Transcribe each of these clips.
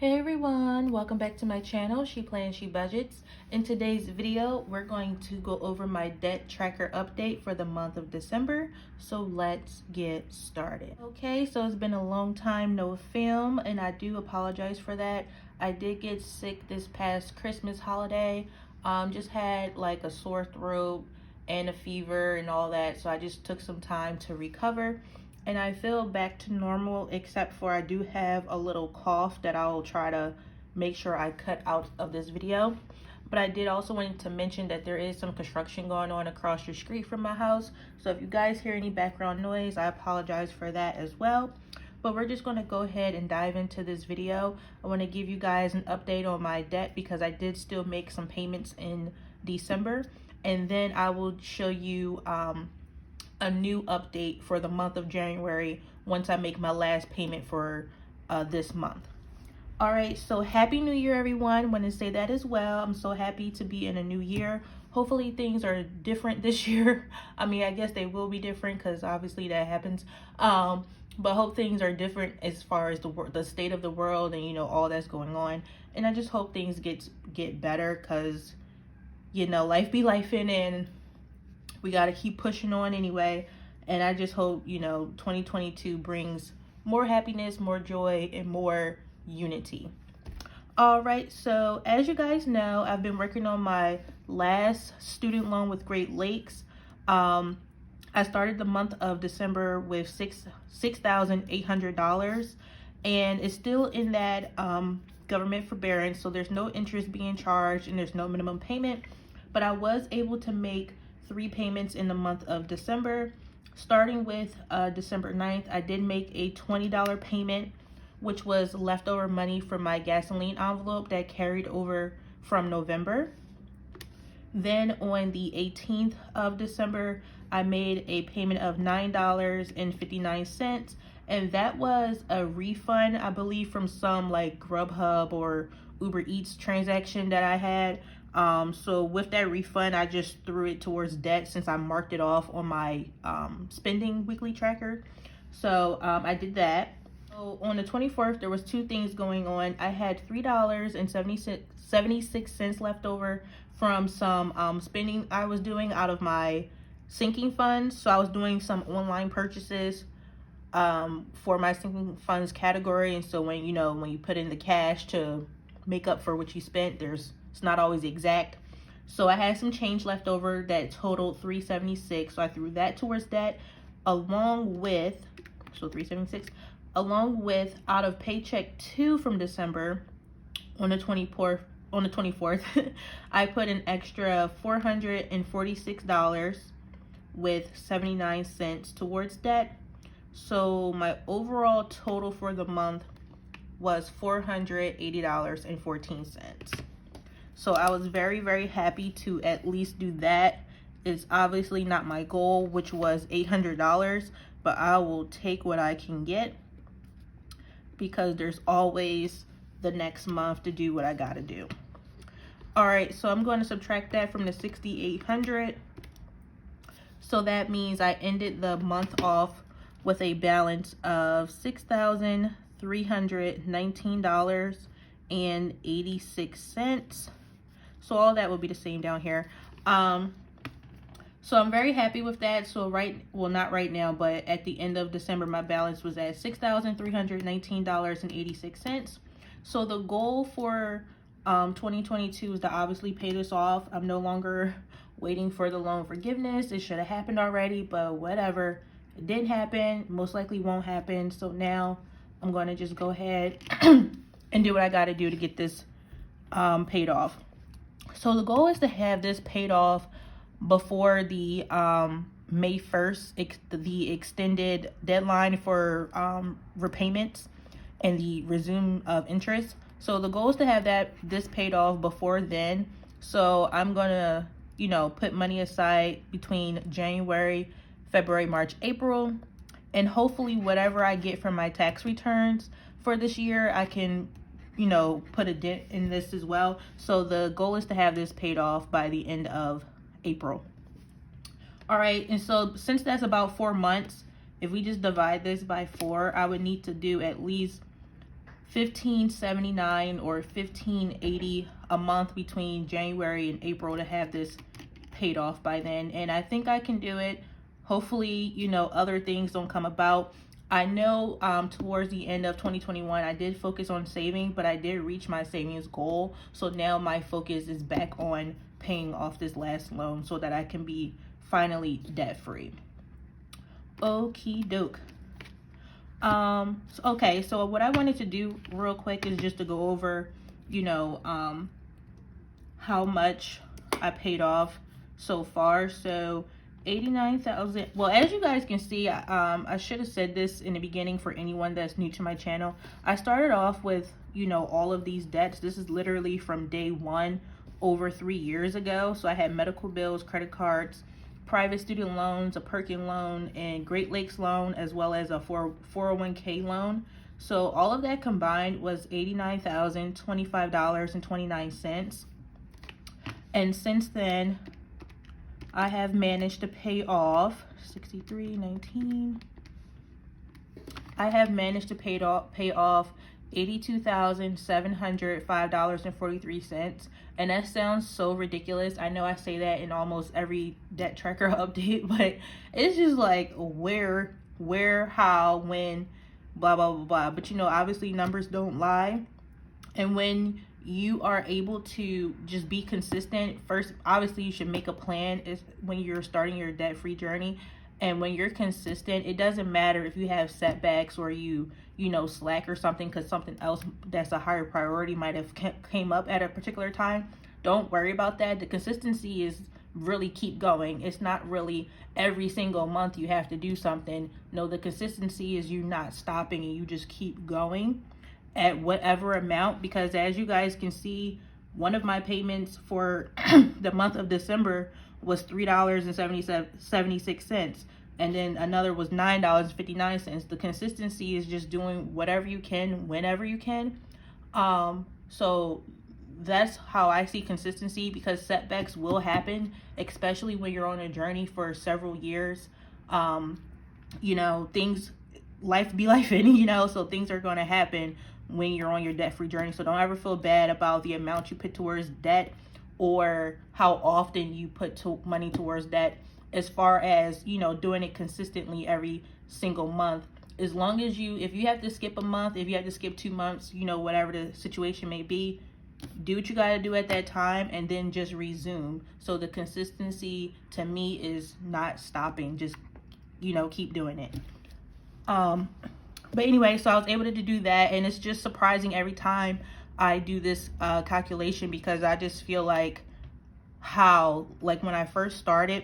Hey everyone, welcome back to my channel, She Plans, She Budgets. In today's video, we're going to go over my debt tracker update for the month of December. So let's get started. Okay, so it's been a long time no film, and I do apologize for that. I did get sick this past Christmas holiday. Just had like a sore throat and a fever and all that, so I just took some time to recover. And I feel back to normal, except for I do have a little cough that I'll try to make sure I cut out of this video. But I did also want to mention that there is some construction going on across the street from my house. So if you guys hear any background noise, I apologize for that as well. But we're just going to go ahead and dive into this video. I want to give you guys an update on my debt because I did still make some payments in December. And then I will show you a new update for the month of January once I make my last payment for this month. All right, so happy new year everyone. Want to say that as well. I'm so happy to be in a new year. Hopefully things are different this year. I mean, I guess they will be different because obviously that happens, but hope things are different as far as the state of the world and all that's going on. And I just hope things get better because life be lifing, and we got to keep pushing on anyway. And I just hope, 2022 brings more happiness, more joy, and more unity. All right, so as you guys know, I've been working on my last student loan with Great Lakes. I started the month of December with $6,800, and it's still in that government forbearance, so there's no interest being charged and there's no minimum payment. But I was able to make 3 payments in the month of December. Starting with December 9th, I did make a $20 payment, which was leftover money from my gasoline envelope that carried over from November. Then on the 18th of December, I made a payment of $9.59, and that was a refund, I believe, from some like Grubhub or Uber Eats transaction that I had. So with that refund, I just threw it towards debt since I marked it off on my spending weekly tracker. So I did that. So on the 24th, there was 2 things going on. I had $3.76 left over from some spending I was doing out of my sinking funds. So I was doing some online purchases for my sinking funds category. And so when you put in the cash to make up for what you spent, it's not always exact. So I had some change left over that totaled $3.76. So I threw that towards that, along with out of paycheck 2 from December on the 24th, I put an extra $446 with 79 cents towards debt. So my overall total for the month was $480.14. So I was very, very happy to at least do that. It's obviously not my goal, which was $800, but I will take what I can get because there's always the next month to do what I gotta do. All right, so I'm going to subtract that from the $6,800. So that means I ended the month off with a balance of $6,319.86. So all that will be the same down here. So I'm very happy with that. So not right now, but at the end of December, my balance was at $6,319.86. So the goal for 2022 is to obviously pay this off. I'm no longer waiting for the loan forgiveness. It should have happened already, but whatever. It didn't happen, most likely won't happen. So now I'm going to just go ahead and do what I got to do to get this paid off. So the goal is to have this paid off before the May 1st, the extended deadline for repayments and the resume of interest. So the goal is to have this paid off before then. So I'm gonna, put money aside between January, February, March, April, and hopefully whatever I get from my tax returns for this year, I can put a dent in this as well. So the goal is to have this paid off by the end of April. All right, and so since that's about 4 months, if we just divide this by 4, I would need to do at least $15.79 or $15.80 a month between January and April to have this paid off by then. And I think I can do it. Hopefully, you know, other things don't come about. I know towards the end of 2021, I did focus on saving, but I did reach my savings goal. So now my focus is back on paying off this last loan so that I can be finally debt free. Okie doke. Okay, so what I wanted to do real quick is just to go over, you know, how much I paid off so far. So 89,000. Well, as you guys can see, I should have said this in the beginning for anyone that's new to my channel. I started off with, you know, all of these debts. This is literally from day one over 3 years ago. So I had medical bills, credit cards, private student loans, a Perkin loan, and Great Lakes loan, as well as a 401k loan. So all of that combined was $89,025.29. And since then, I have managed to pay off $63.19. I have managed to pay off $82,705.43. And that sounds so ridiculous. I know I say that in almost every debt tracker update, but it's just like where, how, when, blah, blah, blah, blah. But you know, obviously numbers don't lie. And when you are able to just be consistent, first, obviously you should make a plan is when you're starting your debt-free journey. And when you're consistent, it doesn't matter if you have setbacks or you know, slack or something because something else that's a higher priority might have came up at a particular time. Don't worry about that. The consistency is really keep going. It's not really every single month you have to do something. No, the consistency is you not stopping and you just keep going at whatever amount, because as you guys can see, one of my payments for the month of December was $3.76, and then another was $9.59. The consistency is just doing whatever you can whenever you can. So that's how I see consistency, because setbacks will happen, especially when you're on a journey for several years. You know, life be life in, you know, so things are going to happen when you're on your debt-free journey. So don't ever feel bad about the amount you put towards debt or how often you put money towards debt, as far as, you know, doing it consistently every single month. As long as if you have to skip a month, if you have to skip 2 months, you know, whatever the situation may be, do what you got to do at that time and then just resume. So the consistency to me is not stopping, just, you know, keep doing it. But anyway, so I was able to do that, and it's just surprising every time I do this calculation, because I just feel like how, like when I first started,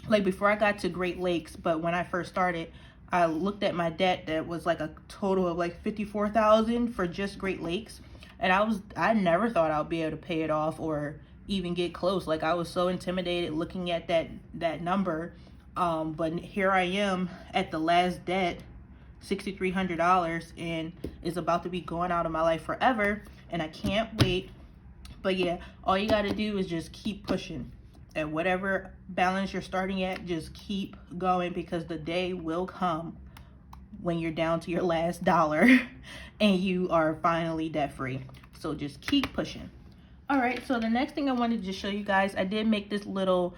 like before I got to Great Lakes, but when I first started, I looked at my debt that was like a total of like $54,000 for just Great Lakes, and I never thought I'd be able to pay it off or even get close. Like I was so intimidated looking at that number, but here I am at the last debt, $6,300, and it's about to be going out of my life forever, and I can't wait. But yeah, all you got to do is just keep pushing at whatever balance you're starting at. Just keep going, because the day will come when you're down to your last dollar and you are finally debt free. So just keep pushing. All right, so the next thing I wanted to show you guys, I did make this little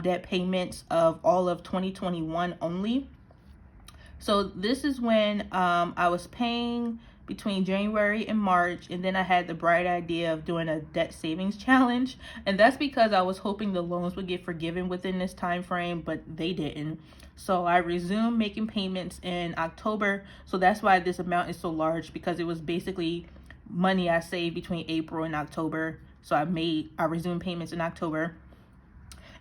debt payments of all of 2021 only. So this is when I was paying between January and March, and then I had the bright idea of doing a debt savings challenge, and that's because I was hoping the loans would get forgiven within this time frame, but they didn't. So I resumed making payments in October. So that's why this amount is so large, because it was basically money I saved between April and October. So I resumed payments in October.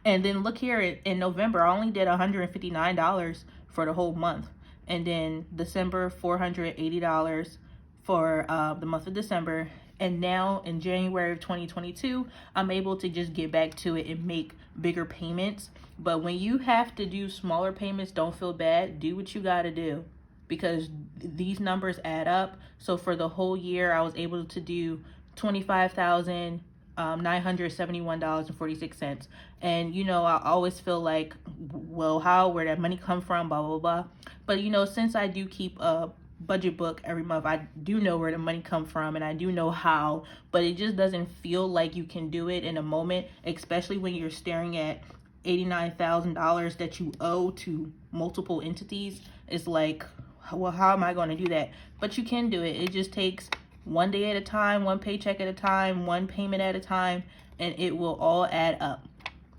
And then look here, in November, I only did $159 for the whole month. And then December, $480 for the month of December. And now in January of 2022, I'm able to just get back to it and make bigger payments. But when you have to do smaller payments, don't feel bad. Do what you got to do, because these numbers add up. So for the whole year, I was able to do $25,971.46. And you know, I always feel like, well, where that money come from, blah blah blah. But you know, since I do keep a budget book every month. I do know where the money come from and I do know how, but it just doesn't feel like you can do it in a moment, especially when you're staring at $89,000 that you owe to multiple entities. It's like, well, how am I going to do that? But you can do it. It just takes one day at a time, one paycheck at a time, one payment at a time, and it will all add up.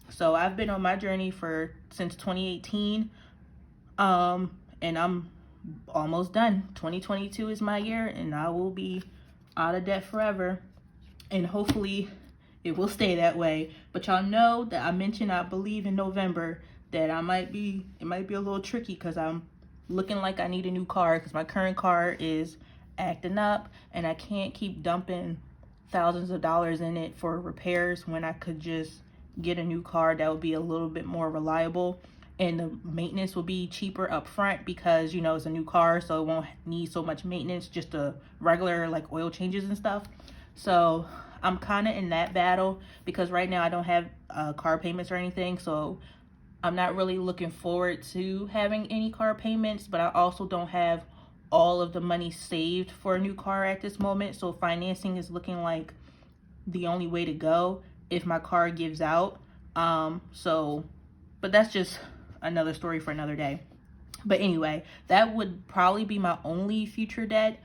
So I've been on my journey since 2018, and I'm almost done. 2022 is my year, and I will be out of debt forever, and hopefully it will stay that way. But y'all know that I mentioned, I believe in November, that it might be a little tricky because I'm looking like I need a new car because my current car is acting up, and I can't keep dumping thousands of dollars in it for repairs when I could just get a new car that would be a little bit more reliable, and the maintenance will be cheaper up front because, you know, it's a new car, so it won't need so much maintenance, just a regular like oil changes and stuff. So I'm kind of in that battle because right now I don't have car payments or anything, so I'm not really looking forward to having any car payments, but I also don't have all of the money saved for a new car at this moment. So financing is looking like the only way to go if my car gives out. But that's just another story for another day. But anyway, that would probably be my only future debt.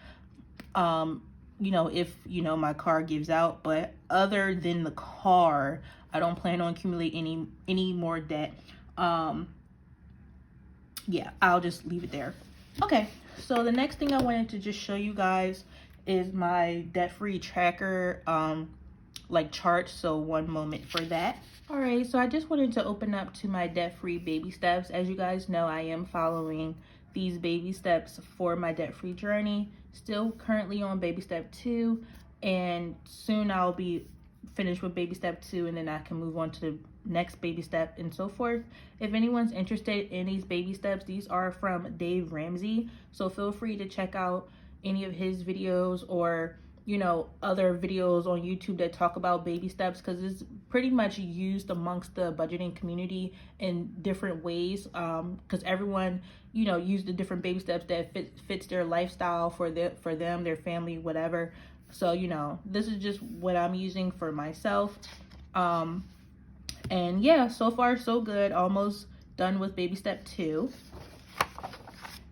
You know, if, you know, my car gives out. But other than the car, I don't plan on accumulating any more debt. Yeah, I'll just leave it there. Okay, so the next thing I wanted to just show you guys is my debt-free tracker like chart. So one moment for that. All right, so I just wanted to open up to my debt-free baby steps. As you guys know, I am following these baby steps for my debt-free journey. Still currently on baby step 2, and soon I'll be finished with baby step 2, and then I can move on to the next baby step and so forth. If anyone's interested in these baby steps, these are from Dave Ramsey, so feel free to check out any of his videos, or, you know, other videos on YouTube that talk about baby steps, because it's pretty much used amongst the budgeting community in different ways, because everyone, you know, use the different baby steps that fits their lifestyle for them, their family, whatever. So, you know, this is just what I'm using for myself. And yeah, so far so good. Almost done with baby step 2.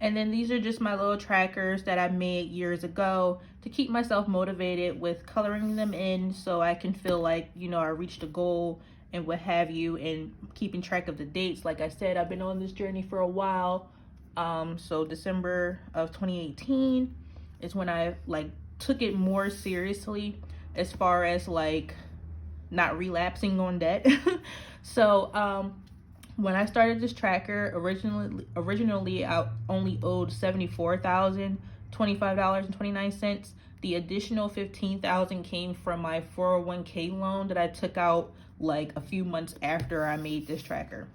And then these are just my little trackers that I made years ago to keep myself motivated with coloring them in, so I can feel like, you know, I reached a goal and what have you, and keeping track of the dates. Like I said, I've been on this journey for a while. So December of 2018 is when I like took it more seriously as far as like not relapsing on debt. So when I started this tracker, originally I only owed $74,025.29. The additional $15,000 came from my 401k loan that I took out like a few months after I made this tracker.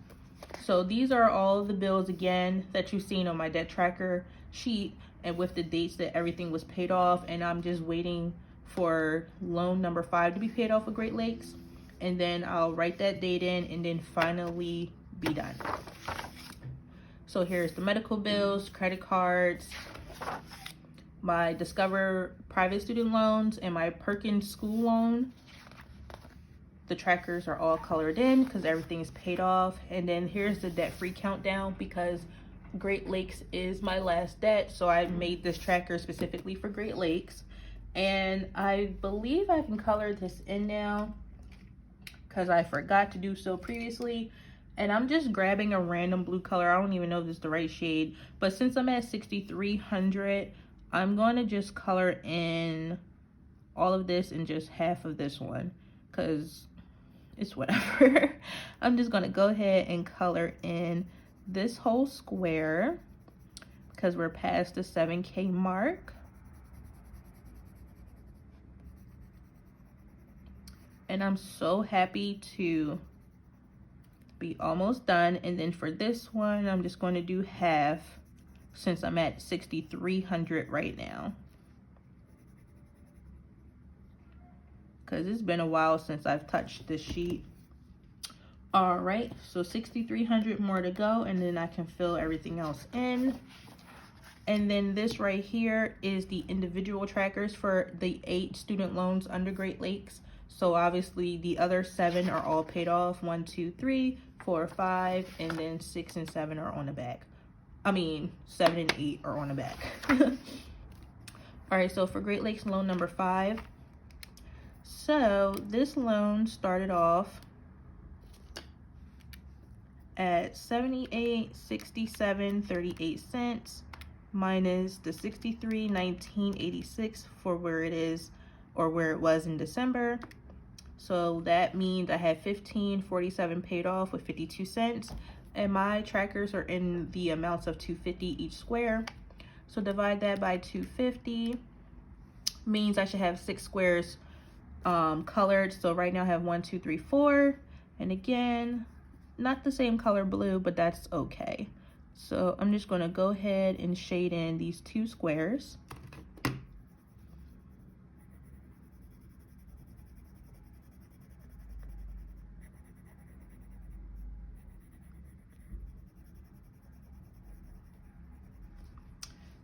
So these are all of the bills again that you've seen on my debt tracker sheet, and with the dates that everything was paid off, and I'm just waiting for loan number 5 to be paid off with Great Lakes, and then I'll write that date in and then finally be done. So here's the medical bills, credit cards, my Discover private student loans, and my Perkins school loan. The trackers are all colored in because everything's paid off. And then here's the debt-free countdown because Great Lakes is my last debt, so I made this tracker specifically for Great Lakes. And I believe I can color this in now because I forgot to do so previously. And I'm just grabbing a random blue color. I don't even know if this is the right shade, but since I'm at 6,300, I'm going to just color in all of this and just half of this one because it's whatever. I'm just going to go ahead and color in this whole square because we're past the 7K mark. And I'm so happy to be almost done. And then for this one, I'm just going to do half since I'm at 6,300 right now, because it's been a while since I've touched this sheet. All right, so 6,300 more to go, and then I can fill everything else in. And then this right here is the individual trackers for the 8 student loans under Great Lakes. So obviously the other 7 are all paid off. 1, 2, 3, 4, 5, and then 6 and 7 are on the back. I mean, 7 and 8 are on the back. All right, so for Great Lakes loan number 5. So this loan started off at $78.6738 minus the $63.1986 for where it is, or where it was in December. So that means I had $15.47 paid off with 52 cents, and my trackers are in the amounts of $2.50 each square. So divide that by 250 means I should have 6 squares colored. So right now I have 1, 2, 3, 4, and again, not the same color blue, but that's okay. So I'm just going to go ahead and shade in these 2 squares.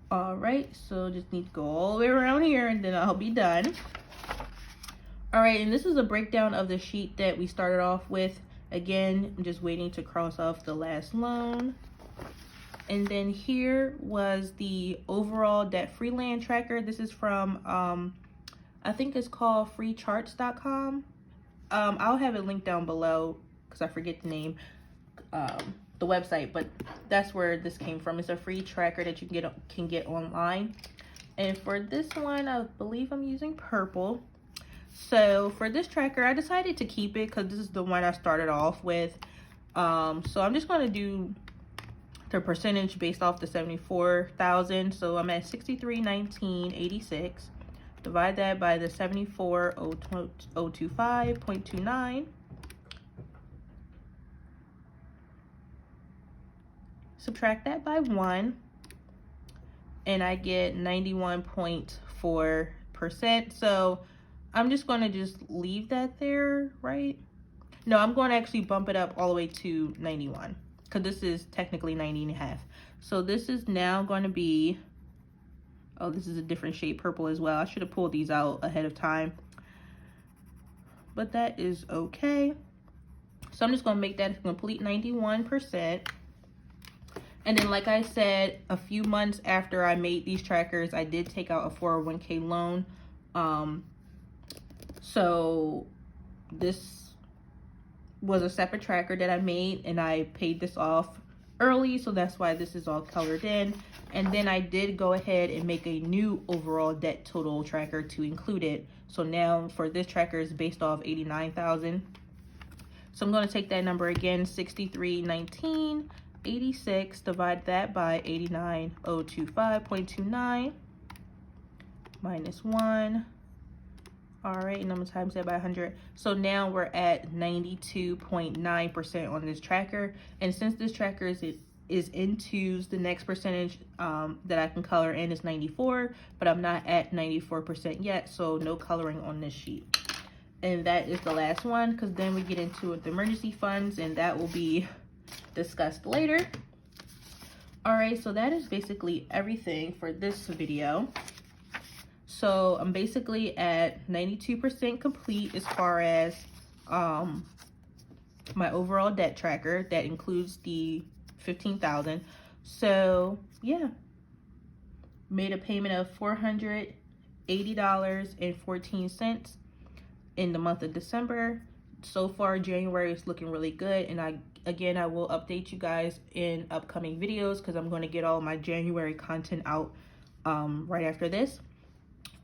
All right, so just need to go all the way around here and then I'll be done. All right, and this is a breakdown of the sheet that we started off with. Again, I'm just waiting to cross off the last loan. And then here was the overall debt-free land tracker. This is from, I think it's called freecharts.com. I'll have it linked down below because I forget the name, the website, but that's where this came from. It's a free tracker that you can get online. And for this one, I believe I'm using purple. So for this tracker, I decided to keep it because this is the one I started off with. So I'm just going to do the percentage based off the 74,000. So I'm at 63.1986. Divide that by the 74,025.29. Subtract that by 1, and I get 91.4%. So I'm just going to just leave that there, right? No, I'm going to actually bump it up all the way to 91 because this is technically 90.5. So this is now going to be, oh, this is a different shade purple as well. I should have pulled these out ahead of time, but that is okay. So I'm just going to make that a complete 91%. And then, like I said, a few months after I made these trackers, I did take out a 401k loan. So this was a separate tracker that I made, and I paid this off early, so that's why this is all colored in. And then I did go ahead and make a new overall debt total tracker to include it. So now for this tracker is based off 89,000. So I'm going to take that number again, 63.1986, divide that by 89,025.29 minus 1. All right, and I'm gonna times that by 100. So now we're at 92.9% on this tracker. And since this tracker is in twos, the next percentage that I can color in is 94, but I'm not at 94% yet, so no coloring on this sheet. And that is the last one, because then we get into the emergency funds, and that will be discussed later. All right, so that is basically everything for this video. So I'm basically at 92% complete as far as my overall debt tracker. That includes the 15,000. So yeah, made a payment of $480.14 in the month of December. So far, January is looking really good, and I will update you guys in upcoming videos because I'm going to get all my January content out right after this.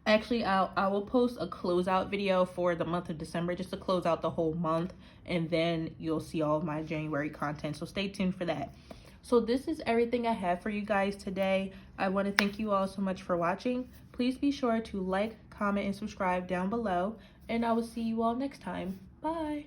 Actually, I will post a closeout video for the month of December just to close out the whole month, and then you'll see all of my January content, so stay tuned for that. So this is everything I have for you guys today. I want to thank you all so much for watching. Please be sure to like, comment, and subscribe down below, and I will see you all next time. Bye.